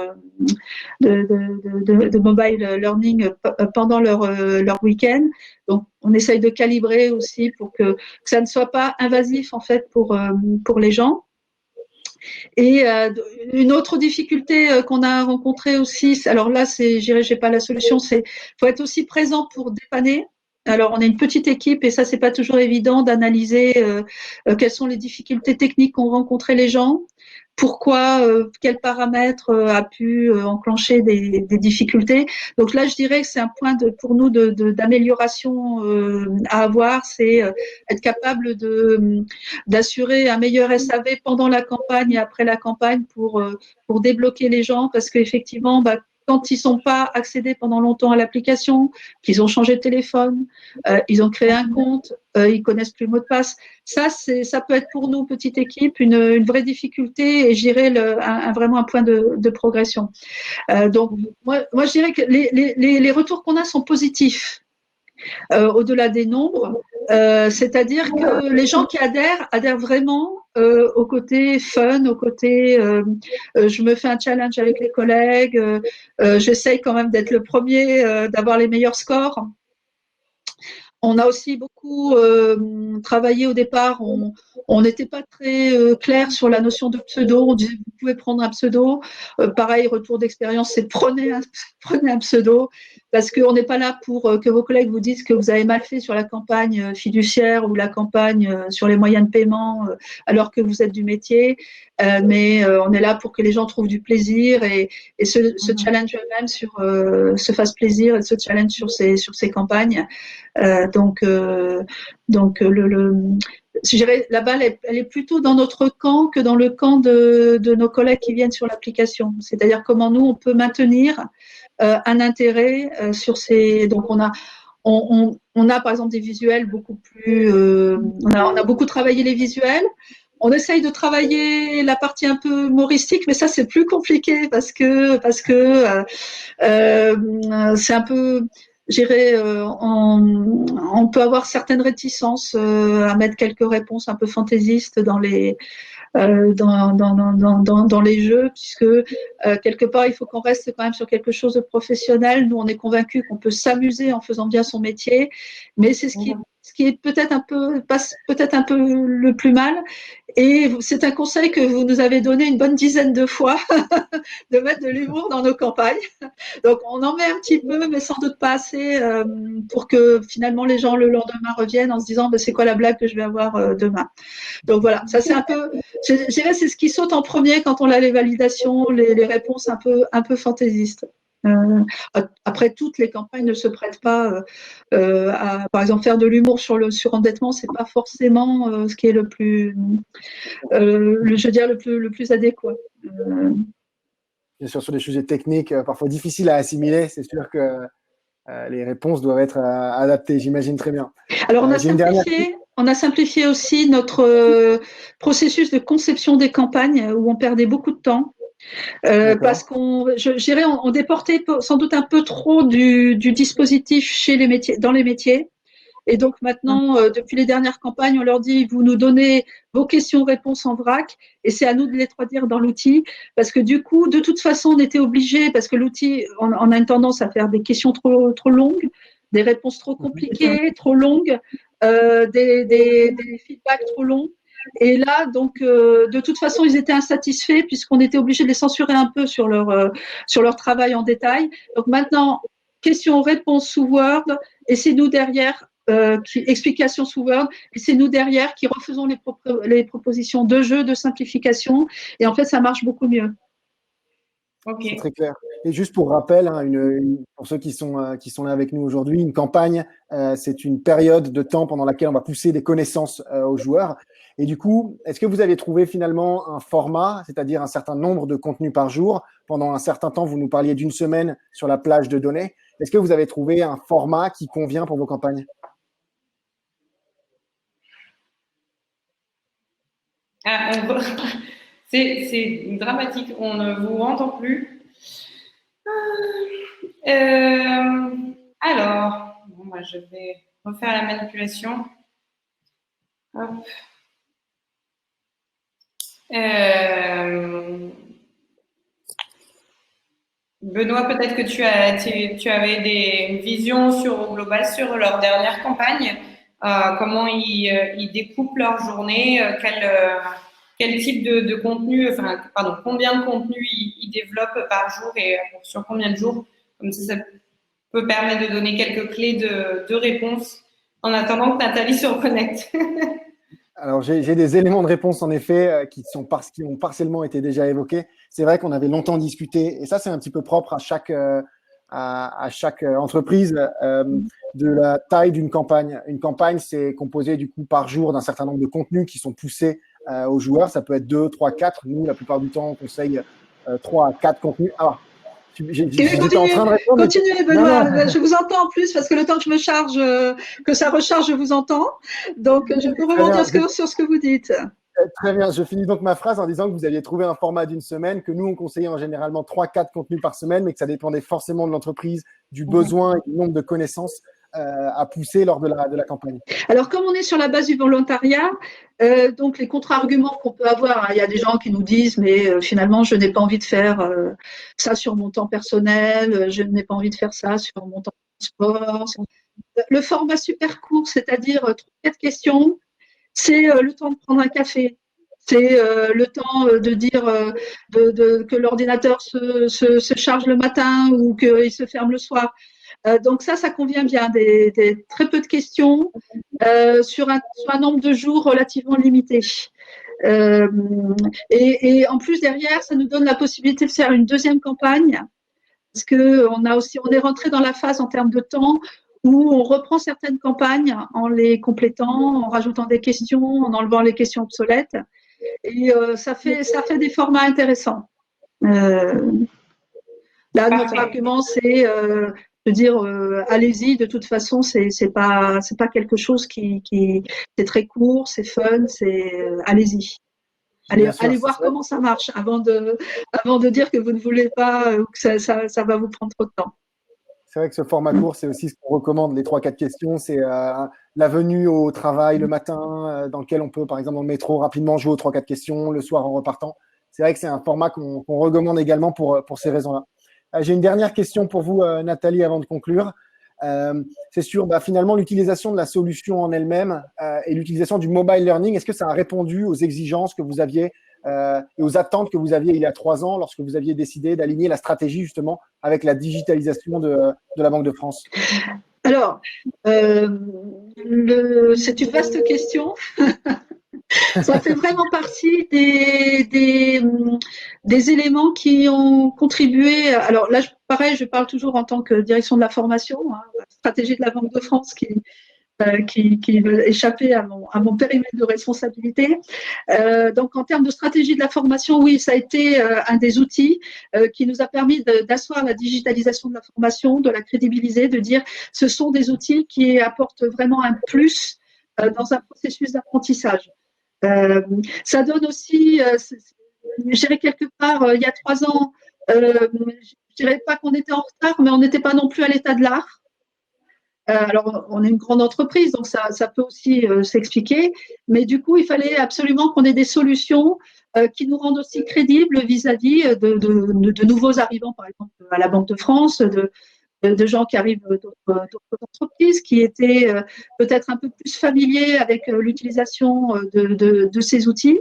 de mobile learning pendant leur week-end. Donc, on essaye de calibrer aussi pour que ça ne soit pas invasif en fait pour les gens. Et une autre difficulté qu'on a rencontrée aussi, alors là, j'ai pas la solution, c'est faut être aussi présent pour dépanner. Alors, on est une petite équipe et ça, c'est pas toujours évident d'analyser quelles sont les difficultés techniques qu'ont rencontrées les gens, pourquoi, quel paramètre a pu enclencher des difficultés. Donc là, je dirais que c'est un point pour nous d'amélioration à avoir, c'est être capable d'assurer un meilleur SAV pendant la campagne et après la campagne pour débloquer les gens, parce qu'effectivement, quand ils sont pas accédés pendant longtemps à l'application, qu'ils ont changé de téléphone, ils ont créé un compte, ils connaissent plus le mot de passe. Ça peut être pour nous, petite équipe, une vraie difficulté et je dirais vraiment un point de progression. Donc, moi, je dirais que les retours qu'on a sont positifs. Au-delà des nombres, c'est-à-dire que les gens qui adhèrent vraiment au côté fun, au côté je me fais un challenge avec les collègues, j'essaye quand même d'être le premier, d'avoir les meilleurs scores. On a aussi beaucoup travaillé au départ, on n'était pas très clair sur la notion de pseudo. On disait vous pouvez prendre un pseudo. Pareil, retour d'expérience, c'est prenez un pseudo, parce qu'on n'est pas là pour que vos collègues vous disent que vous avez mal fait sur la campagne fiduciaire ou la campagne sur les moyens de paiement, alors que vous êtes du métier. Mais on est là pour que les gens trouvent du plaisir et se challenge eux-mêmes se fassent plaisir et se challenge sur ces campagnes. Je dirais, la balle, elle est plutôt dans notre camp que dans le camp de nos collègues qui viennent sur l'application. C'est-à-dire comment nous, on peut maintenir un intérêt sur ces. Donc, on a par exemple des visuels beaucoup plus. On a beaucoup travaillé les visuels. On essaye de travailler la partie un peu humoristique, mais ça c'est plus compliqué parce que c'est un peu, j'irais, on peut avoir certaines réticences à mettre quelques réponses un peu fantaisistes dans les dans les jeux, puisque quelque part il faut qu'on reste quand même sur quelque chose de professionnel. Nous on est convaincus qu'on peut s'amuser en faisant bien son métier, mais c'est ce qui est peut-être un peu le plus mal. Et c'est un conseil que vous nous avez donné une bonne dizaine de fois, de mettre de l'humour dans nos campagnes. Donc on en met un petit peu, mais sans doute pas assez pour que finalement les gens le lendemain reviennent en se disant c'est quoi la blague que je vais avoir demain. Donc voilà, ça c'est un peu, je dirais c'est ce qui saute en premier quand on a les validations, les réponses un peu fantaisistes. Après, toutes les campagnes ne se prêtent pas à, par exemple, faire de l'humour sur le surendettement, c'est pas forcément ce qui est le plus, je veux dire, le plus adéquat. Bien sûr, sur des sujets techniques, parfois difficiles à assimiler, c'est sûr que les réponses doivent être adaptées, j'imagine très bien. Alors, on a simplifié aussi notre processus de conception des campagnes où on perdait beaucoup de temps. Parce on déportait sans doute un peu trop du dispositif dans les métiers. Et donc maintenant, depuis les dernières campagnes, on leur dit vous nous donnez vos questions-réponses en vrac et c'est à nous de les traduire dans l'outil. Parce que du coup, de toute façon, on était obligé, parce que l'outil, on a une tendance à faire des questions trop longues, des réponses trop compliquées, trop longues, des feedbacks trop longs. Et là, donc, de toute façon, ils étaient insatisfaits puisqu'on était obligé de les censurer un peu sur leur travail en détail. Donc maintenant, questions-réponses sous Word, et c'est nous derrière, explications sous Word, et c'est nous derrière qui refaisons les propositions de jeu, de simplification, et en fait, ça marche beaucoup mieux. Okay. C'est très clair. Et juste pour rappel, hein, pour ceux qui sont là avec nous aujourd'hui, une campagne, c'est une période de temps pendant laquelle on va pousser des connaissances aux joueurs. Et du coup, est-ce que vous avez trouvé finalement un format, c'est-à-dire un certain nombre de contenus par jour? Pendant un certain temps, vous nous parliez d'une semaine sur la plage de données. Est-ce que vous avez trouvé un format qui convient pour vos campagnes? C'est dramatique, on ne vous entend plus. Alors, bon, moi, je vais refaire la manipulation. Hop. Benoît, peut-être que tu avais des visions au global sur leur dernière campagne, comment ils découpent leur journée, quel type de contenu, combien de contenu ils développent par jour et sur combien de jours. Comme ça peut permettre de donner quelques clés de réponse en attendant que Nathalie se reconnecte. Alors, j'ai des éléments de réponse, en effet, qui ont partiellement été déjà évoqués. C'est vrai qu'on avait longtemps discuté, et ça, c'est un petit peu propre à chaque entreprise, de la taille d'une campagne. Une campagne, c'est composé, du coup, par jour d'un certain nombre de contenus qui sont poussés aux joueurs. Ça peut être 2, 3, 4. Nous, la plupart du temps, on conseille 3 à 4 contenus. Alors, j'étais en train de répondre. Continuez, Benoît. Non. Je vous entends en plus parce que le temps que je me charge, que ça recharge, je vous entends. Donc, je peux rebondir sur ce que vous dites. Très bien. Je finis donc ma phrase en disant que vous aviez trouvé un format d'une semaine, que nous, on conseillait en généralement 3-4 contenus par semaine, mais que ça dépendait forcément de l'entreprise, du besoin et du nombre de connaissances à pousser lors de la campagne. Alors, comme on est sur la base du volontariat, donc les contre-arguments qu'on peut avoir, hein, il y a des gens qui nous disent mais finalement je n'ai pas envie de faire ça sur mon temps personnel, je n'ai pas envie de faire ça sur mon temps de sport. Le format super court, c'est-à-dire 3-4 questions c'est le temps de prendre un café. C'est le temps de dire que l'ordinateur se charge le matin ou qu'il se ferme le soir. Donc ça convient bien. Des très peu de questions sur un nombre de jours relativement limité. Et en plus, derrière, ça nous donne la possibilité de faire une deuxième campagne parce qu'on est rentré dans la phase en termes de temps où on reprend certaines campagnes en les complétant, en rajoutant des questions, en enlevant les questions obsolètes. Et ça fait des formats intéressants. Là, notre argument, c'est de dire allez-y, de toute façon, c'est pas quelque chose c'est très court, c'est fun, c'est allez-y. Allez voir comment ça marche avant de dire que vous ne voulez pas ou que ça va vous prendre trop de temps. C'est vrai que ce format court, c'est aussi ce qu'on recommande, les 3-4 questions. C'est la venue au travail le matin, dans lequel on peut, par exemple, dans le métro, rapidement jouer aux 3-4 questions, le soir en repartant. C'est vrai que c'est un format qu'on recommande également pour ces raisons-là. J'ai une dernière question pour vous, Nathalie, avant de conclure. C'est sur finalement l'utilisation de la solution en elle-même et l'utilisation du mobile learning. Est-ce que ça a répondu aux exigences que vous aviez et aux attentes que vous aviez il y a 3 ans lorsque vous aviez décidé d'aligner la stratégie justement avec la digitalisation de la Banque de France? Alors, c'est une vaste question. Ça fait vraiment partie des éléments qui ont contribué. Alors là, pareil, je parle toujours en tant que direction de la formation, la stratégie de la Banque de France qui veut échapper à mon périmètre de responsabilité. Donc, en termes de stratégie de la formation, oui, ça a été un des outils qui nous a permis d'asseoir la digitalisation de la formation, de la crédibiliser, de dire ce sont des outils qui apportent vraiment un plus dans un processus d'apprentissage. Ça donne aussi, je dirais quelque part, il y a 3 ans, je dirais pas qu'on était en retard, mais on n'était pas non plus à l'état de l'art. Alors, on est une grande entreprise, donc ça peut aussi s'expliquer. Mais du coup, il fallait absolument qu'on ait des solutions qui nous rendent aussi crédibles vis-à-vis de nouveaux arrivants, par exemple, à la Banque de France, de gens qui arrivent d'autres entreprises, qui étaient peut-être un peu plus familiers avec l'utilisation de ces outils.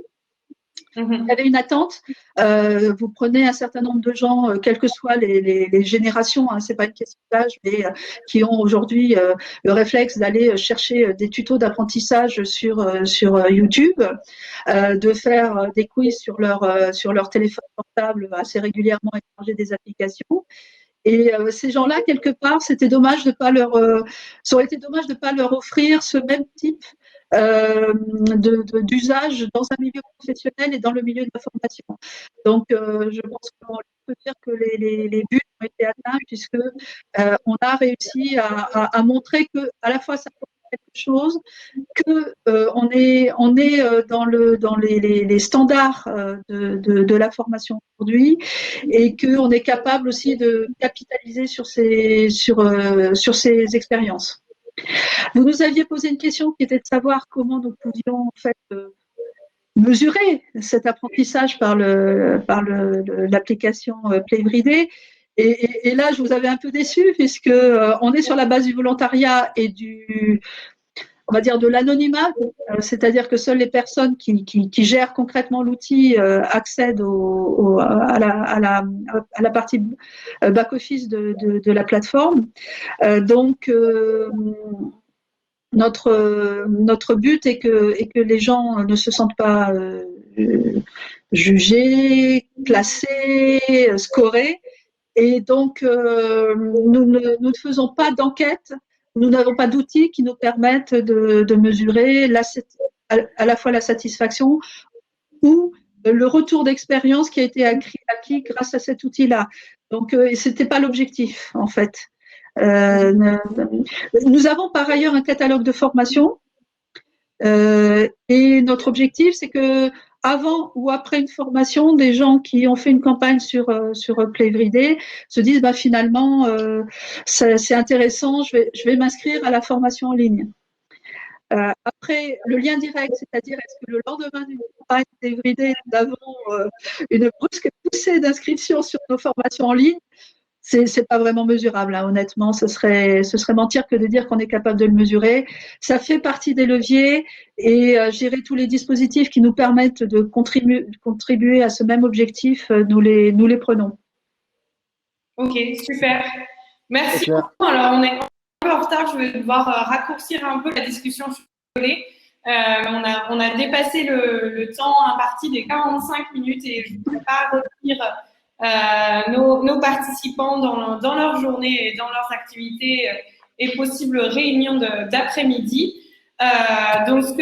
Il y avait une attente. Vous prenez un certain nombre de gens, quelles que soient les générations, c'est pas une question d'âge, mais qui ont aujourd'hui le réflexe d'aller chercher des tutos d'apprentissage sur YouTube, de faire des quiz sur leur téléphone portable assez régulièrement et charger des applications. Et ces gens-là, quelque part, c'était dommage de pas leur, ça aurait été dommage de pas leur offrir ce même type d'usage dans un milieu professionnel et dans le milieu de la formation. Donc, je pense qu'on peut dire que les buts ont été atteints puisque on a réussi à montrer que à la fois ça peut quelque chose, que on est dans les standards de la formation aujourd'hui et qu'on est capable aussi de capitaliser sur ces expériences. Vous nous aviez posé une question qui était de savoir comment nous pouvions en fait mesurer cet apprentissage par l'application Play Everyday. Et là, je vous avais un peu déçu puisque on est sur la base du volontariat et on va dire de l'anonymat, c'est-à-dire que seules les personnes qui gèrent concrètement l'outil accèdent à la partie back-office de la plateforme. Donc, notre but est que les gens ne se sentent pas jugés, classés, scorés. Et donc, nous ne faisons pas d'enquête. Nous n'avons pas d'outils qui nous permettent de mesurer à la fois la satisfaction ou le retour d'expérience qui a été acquis grâce à cet outil-là. Donc, ce n'était pas l'objectif, en fait. Nous avons par ailleurs un catalogue de formation et notre objectif, c'est que avant ou après une formation, des gens qui ont fait une campagne sur Play Everyday se disent finalement c'est intéressant, je vais m'inscrire à la formation en ligne. Après, le lien direct, c'est-à-dire est-ce que le lendemain d'une campagne Play Everyday, nous avons une brusque poussée d'inscription sur nos formations en ligne? c'est pas vraiment mesurable, hein, honnêtement. Ce serait mentir que de dire qu'on est capable de le mesurer. Ça fait partie des leviers et gérer tous les dispositifs qui nous permettent de contribuer à ce même objectif, nous les prenons. Ok, super. Merci beaucoup. Alors, on est un peu en retard. Je vais devoir raccourcir un peu la discussion. Je suis désolée. On a dépassé le temps imparti des 45 minutes et je ne voudrais pas retenir nos participants dans leur journée et dans leurs activités et possibles réunions d'après-midi. Donc, ce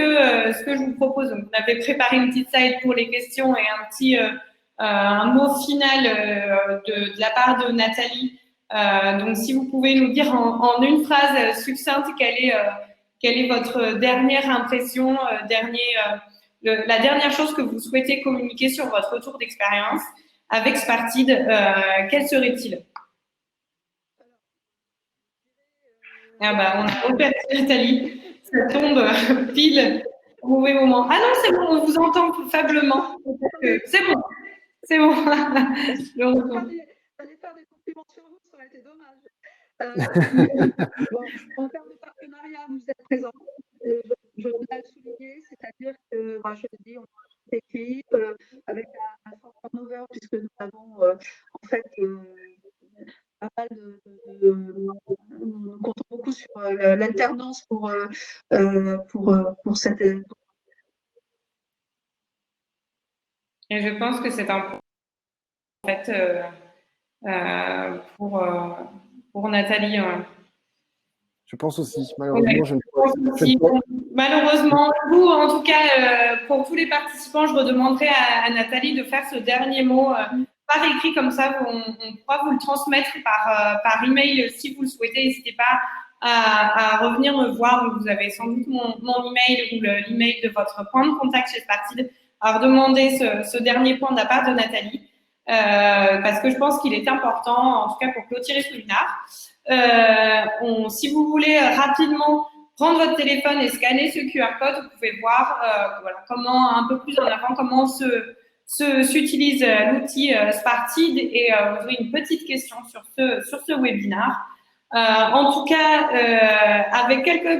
que je vous propose, donc, on avait préparé une petite slide pour les questions et un mot final de la part de Nathalie. Donc, si vous pouvez nous dire en une phrase succincte quelle est votre dernière impression, la dernière chose que vous souhaitez communiquer sur votre retour d'expérience avec Spartid, quel serait-il? Ah bah, on a repéré Nathalie, ça tombe pile au mauvais moment. Ah non, c'est bon, on vous entend faiblement. C'est bon, c'est bon. J'allais faire des compliments sur vous, ça aurait été dommage. Bon, en termes de partenariat, vous êtes présents. Je voudrais le souligner, c'est-à-dire que, je le dis, on a une équipe avec un fort turnover puisque nous avons en fait pas mal nous comptons beaucoup sur l'alternance pour cette. Et je pense que c'est un en fait pour Nathalie. Je pense aussi, malheureusement. Malheureusement, vous, en tout cas, pour tous les participants, je redemanderai à Nathalie de faire ce dernier mot par écrit, comme ça, on pourra vous le transmettre par email si vous le souhaitez. N'hésitez pas à revenir me voir. Donc, vous avez sans doute mon email ou l'email de votre point de contact chez Spartid à redemander ce dernier point de la part de Nathalie. Parce que je pense qu'il est important, en tout cas pour clôturer ce webinaire. Si vous voulez rapidement prendre votre téléphone et scanner ce QR code, vous pouvez voir comment, un peu plus en avant, comment s'utilise l'outil Spartid et vous aurez une petite question sur ce webinaire. En tout cas, avec quelques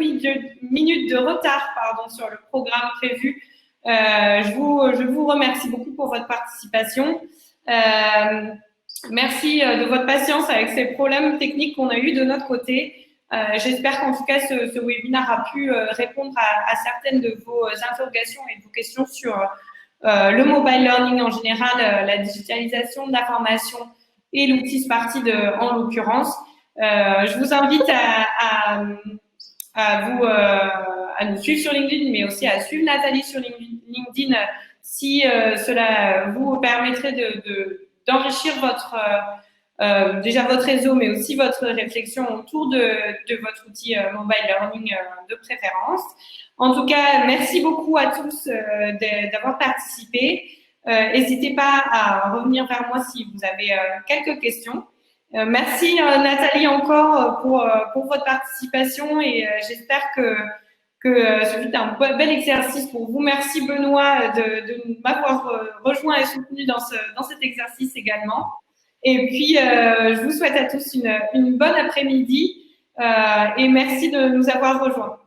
minutes de retard sur le programme prévu, je vous remercie beaucoup pour votre participation. Merci de votre patience avec ces problèmes techniques qu'on a eu de notre côté. J'espère qu'en tout cas, ce webinaire a pu répondre à certaines de vos interrogations et de vos questions sur le mobile learning en général, la digitalisation de la formation et l'outil Spartid en l'occurrence. Je vous invite à nous suivre sur LinkedIn, mais aussi à suivre Nathalie sur LinkedIn si cela vous permettrait d'enrichir déjà votre réseau, mais aussi votre réflexion autour de votre outil mobile learning de préférence. En tout cas, merci beaucoup à tous d'avoir participé. N'hésitez pas à revenir vers moi si vous avez quelques questions. Merci Nathalie encore pour votre participation et j'espère que ce fut un bel exercice pour vous. Merci Benoît de m'avoir rejoint et soutenu dans cet exercice également. Et puis, je vous souhaite à tous une bonne après-midi et merci de nous avoir rejoints.